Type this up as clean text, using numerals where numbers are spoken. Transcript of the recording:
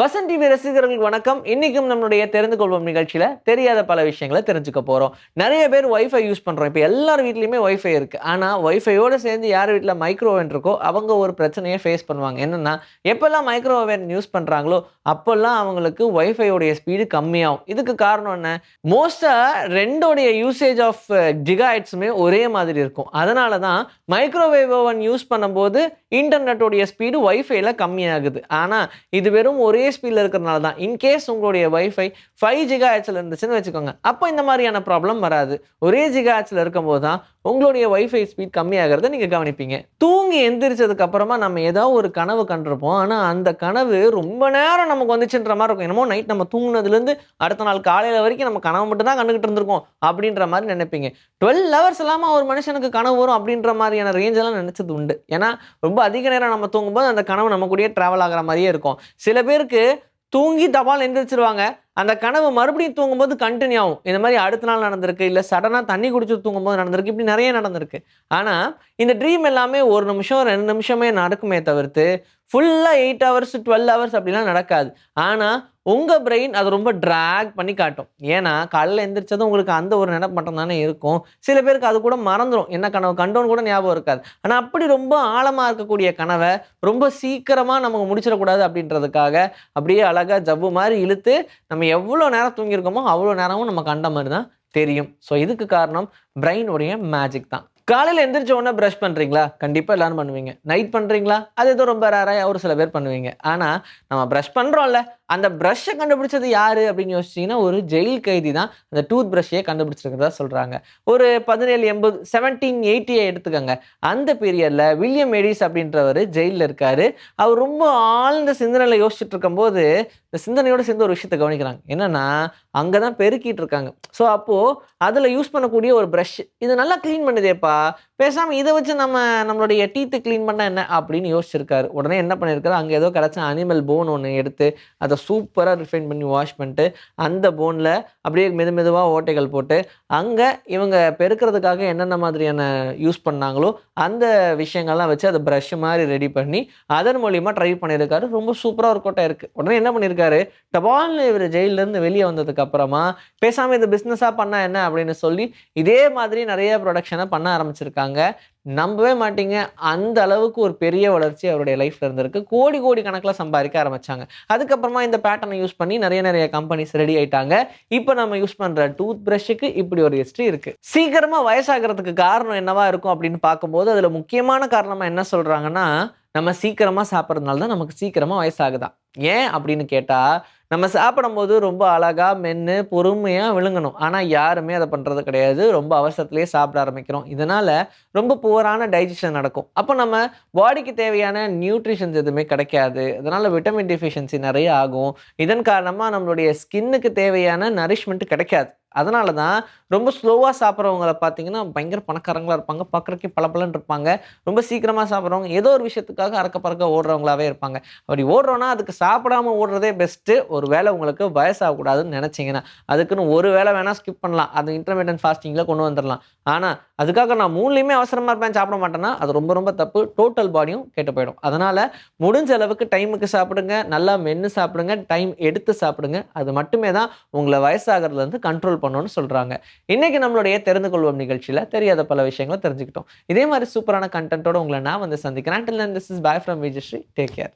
Vasan TV ரசிகர்களுக்கு வணக்கம். இன்னைக்கும் நம்மளுடைய தெரிந்து கொள்வோம் நிகழ்ச்சியில தெரியாத பல விஷயங்களை தெரிஞ்சுக்க போறோம். நிறைய பேர் வைஃபை யூஸ் பண்றோம். இப்போ எல்லார் வீட்லயுமே வைஃபை இருக்கு. ஆனா வைஃபையோட சேர்ந்து யார் வீட்ல மைக்ரோவேவ் இருக்கோ அவங்க ஒரு பிரச்சனையை ஃபேஸ் பண்ணுவாங்க. என்னன்னா, எப்பெல்லாம் மைக்ரோவேவ் யூஸ் பண்றாங்களோ அப்பெல்லாம் அவங்களுக்கு வைஃபையோடைய ஸ்பீடு கம்மியாகும். இதுக்கு காரணம் என்ன? மோஸ்டா ரெண்டோடைய யூசேஜ் ஆஃப் ஜிகாஹெர்ட்ஸுமே ஒரே மாதிரி இருக்கும். அதனால தான் மைக்ரோவேவ் ஓவன் யூஸ் பண்ணும்போது இன்டர்நெட்டோடைய ஸ்பீடு வைஃபைல கம்மியாகுது. ஆனா இது வெறும் ஒரே ஸ்பீட்ல இருக்கிறனால தான். இன்கேஸ் உங்களுடைய வைஃபை 5 ஜிகாஹெர்ட்ஸ்ல இருந்துச்சுன்னு வச்சுக்கோங்க, அப்போ இந்த மாதிரியான ப்ராப்ளம் வராது. ஒரே ஜிகாஹெர்ட்ஸ்ல இருக்கும்போது தான் உங்களுடைய வைஃபை ஸ்பீட் கம்மியாகிறத நீங்க கவனிப்பீங்க. தூங்கி எந்திரிச்சதுக்கு அப்புறமா நம்ம ஏதாவது ஒரு கனவு கண்டிருப்போம். ஆனா அந்த கனவு ரொம்ப நேரம் நமக்கு வந்துச்சுன்ற மாதிரி இருக்கும். என்னமோ நைட் நம்ம தூங்குனதுலேருந்து அடுத்த நாள் காலையில வரைக்கும் நம்ம கனவு மட்டும் தான் கண்டுகிட்டு இருந்திருக்கோம் அப்படின்ற மாதிரி நினைப்பீங்க. 12 ஹவர்ஸ் இல்லாம ஒரு மனுஷனுக்கு கனவு வரும் அப்படின்ற மாதிரியான ரேஞ்ச் எல்லாம் நினைச்சது உண்டு. ஏன்னா ரொம்ப அதிக நேரம் நம்ம தூங்கும்போது அந்த கனவு நம்ம கூடயே டிராவல் ஆகிற மாதிரியே இருக்கும். சில பேருக்கு தூங்கி தபால் எந்திரிச்சிருவாங்க. அந்த கனவு மறுபடியும் தூங்கும்போது கண்டினியூ ஆகும். இந்த மாதிரி அடுத்த நாள் நடந்திருக்கு, இல்லை சடனாக தண்ணி குடிச்சு தூங்கும்போது நடந்திருக்கு, இப்படி நிறைய நடந்திருக்கு. ஆனால் இந்த ட்ரீம் எல்லாமே 1 நிமிஷம் 2 நிமிஷமே நடக்குமே தவிர்த்து ஃபுல்லாக 8 ஹவர்ஸ் 12 ஹவர்ஸ் அப்படிலாம் நடக்காது. ஆனால் உங்கள் பிரெயின் அது ரொம்ப ட்ராக் பண்ணி காட்டும். ஏன்னா காலையில் எந்திரிச்சதும் உங்களுக்கு அந்த ஒரு நினைப்பு மட்டும் தானே இருக்கும். சில பேருக்கு அது கூட மறந்துடும், என்ன கனவு கண்டோன்னு கூட ஞாபகம் இருக்காது. ஆனால் அப்படி ரொம்ப ஆழமாக இருக்கக்கூடிய கனவை ரொம்ப சீக்கிரமாக நமக்கு முடிச்சிடக்கூடாது அப்படின்றதுக்காக அப்படியே அழகாக ஜவ்வு மாதிரி இழுத்து நம்ம எவ்வளோ நேரம் தூங்கியிருக்கோமோ அவ்வளோ நேரமும் நம்ம கண்ட மாதிரி தான் தெரியும். ஸோ இதுக்கு காரணம் பிரெயினுடைய மேஜிக் தான். காலையில் எந்திரிச்ச உடனே ப்ரஷ் பண்ணுறீங்களா? கண்டிப்பாக எல்லாரும் பண்ணுவீங்க. நைட் பண்ணுறீங்களா? அது ஏதோ ரொம்ப ரேராக ஒரு சில பேர் பண்ணுவீங்க. ஆனால் நம்ம ப்ரஷ் பண்ணுறோம்ல, அந்த ப்ரஷ்ஷை கண்டுபிடிச்சது யார் அப்படின்னு யோசிச்சிங்கன்னா ஒரு ஜெயில் கைதி தான் அந்த டூத் ப்ரஷ்ஷையே கண்டுபிடிச்சிருக்கிறதா சொல்கிறாங்க. ஒரு 1780 1780 எடுத்துக்கோங்க. அந்த பீரியடில் வில்லியம் எடிஸ் அப்படின்றவர் ஜெயிலில் இருக்கார். அவர் ரொம்ப ஆழ்ந்த சிந்தனையில் யோசிச்சுட்டு இருக்கும்போது இந்த சிந்தனையோடு சேர்ந்து ஒரு விஷயத்தை கவனிக்கிறாங்க. என்னென்னா, அங்கே தான் பெருக்கிட்டு இருக்காங்க. ஸோ அப்போது அதில் யூஸ் பண்ணக்கூடிய ஒரு ப்ரஷ், இது நல்லா க்ளீன் பண்ணுதேப்பா, பேசாமல் இதை வச்சு நம்மளுடைய டீத்து க்ளீன் பண்ணால் என்ன அப்படின்னு யோசிச்சிருக்காரு. உடனே என்ன பண்ணியிருக்காரு, அங்கே ஏதோ கிடச்ச அனிமல் போன் ஒன்று எடுத்து அதை சூப்பராக ரிஃபைன் பண்ணி வாஷ் பண்ணிட்டு அந்த போனில் அப்படியே மெதுவாக ஓட்டைகள் போட்டு அங்கே இவங்க பெருக்கிறதுக்காக என்னென்ன மாதிரியான யூஸ் பண்ணாங்களோ அந்த விஷயங்கள்லாம் வச்சு அதை ப்ரஷ் மாதிரி ரெடி பண்ணி அதன் மூலியமாக ட்ரை பண்ணியிருக்காரு. ரொம்ப சூப்பராக ஒரு கோட்டை இருக்குது. உடனே என்ன பண்ணியிருக்காரு, டபால்னு இவர் ஜெயிலேருந்து வெளியே வந்ததுக்கு அப்புறமா பேசாமல் இது பிஸ்னஸாக பண்ணால் என்ன அப்படின்னு சொல்லி இதே மாதிரி நிறைய ப்ரொடக்ஷனை பண்ண ஆரம்பிச்சிருக்காங்க. நம்பவே மாட்டீங்க, அந்த அளவுக்கு ஒரு பெரிய வளர்ச்சி அவருடைய லைஃப்ல இருந்திருக்கு. கோடி கணக்கில் சம்பாதிக்க ஆரம்பிச்சாங்க. அதுக்கப்புறமா இந்த பேட்டர்னை யூஸ் பண்ணி நிறைய கம்பெனிஸ் ரெடி ஆயிட்டாங்க. இப்போ நம்ம யூஸ் பண்ற டூத் பிரஷுக்கு இப்படி ஒரு ஹிஸ்டரி இருக்கு. சீக்கிரமா வயசாகிறதுக்கு காரணம் என்னவா இருக்கும் அப்படின்னு பார்க்கும்போது அதுல முக்கியமான காரணமா என்ன சொல்றாங்கன்னா, நம்ம சீக்கிரமா சாப்பிட்றதுனால தான் நமக்கு சீக்கிரமா வயசாகுதான். ஏன் அப்படின்னு கேட்டா, நம்ம சாப்பிடும்போது ரொம்ப அழகா மென்று பொறுமையா விழுங்கணும். ஆனா யாருமே அதை பண்றது கிடையாது. ரொம்ப அவசரத்திலேயே சாப்பிட ஆரம்பிக்கிறோம். இதனால ரொம்ப புவரான டைஜஷன் நடக்கும். அப்போ நம்ம பாடிக்கு தேவையான நியூட்ரிஷன்ஸ் எதுவுமே கிடைக்காது. அதனால விட்டமின் டெஃபிஷியன்சி நிறைய ஆகும். இதன் காரணமா நம்மளுடைய ஸ்கின்னுக்கு தேவையான நரிஷ்மெண்ட் கிடைக்காது. அதனால தான் ரொம்ப ஸ்லோவாக சாப்பிட்றவங்கள பார்த்தீங்கன்னா பயங்கர பணக்காரங்களாக இருப்பாங்க. பார்க்குறக்கே பளபளன்னு இருப்பாங்க. ரொம்ப சீக்கிரமாக சாப்பிட்றவங்க ஏதோ ஒரு விஷயத்துக்காக அறக்க பறக்க ஓடுறவங்களாவே இருப்பாங்க. அப்படி ஓடுறோன்னா அதுக்கு சாப்பிடாம ஓடுறதே பெஸ்ட்டு. ஒரு வேளை உங்களுக்கு வயசாகக்கூடாதுன்னு நினச்சிங்கன்னா அதுக்குன்னு ஒரு வேளை வேணால் ஸ்கிப் பண்ணலாம். அது இன்டர்மீடியன்ட் ஃபாஸ்டிங்கில் கொண்டு வந்துடலாம். ஆனால் அதுக்காக நான் 3லையுமே அவசரமாக இருப்பேன் சாப்பிட மாட்டேன்னா அது ரொம்ப தப்பு. டோட்டல் பாடியும் கெட்டு போயிடும். அதனால் முடிஞ்ச அளவுக்கு டைமுக்கு சாப்பிடுங்க, நல்லா மென்று சாப்பிடுங்க, டைம் எடுத்து சாப்பிடுங்க. அது மட்டுமே தான் உங்களை வயசாகிறதுலேருந்து கண்ட்ரோல் பண்ணணும்னு சொல்கிறாங்க. இன்னைக்கு நம்மளுடைய தெரிந்து கொள்வோம் நிகழ்ச்சியில் தெரியாத பல விஷயங்களை தெரிஞ்சுக்கிட்டோம். இதே மாதிரி சூப்பரான கண்டென்ட்டோட உங்களை நான் வந்து சந்திக்கிறேன். Until then, this is bye from Vijayashree. Take care.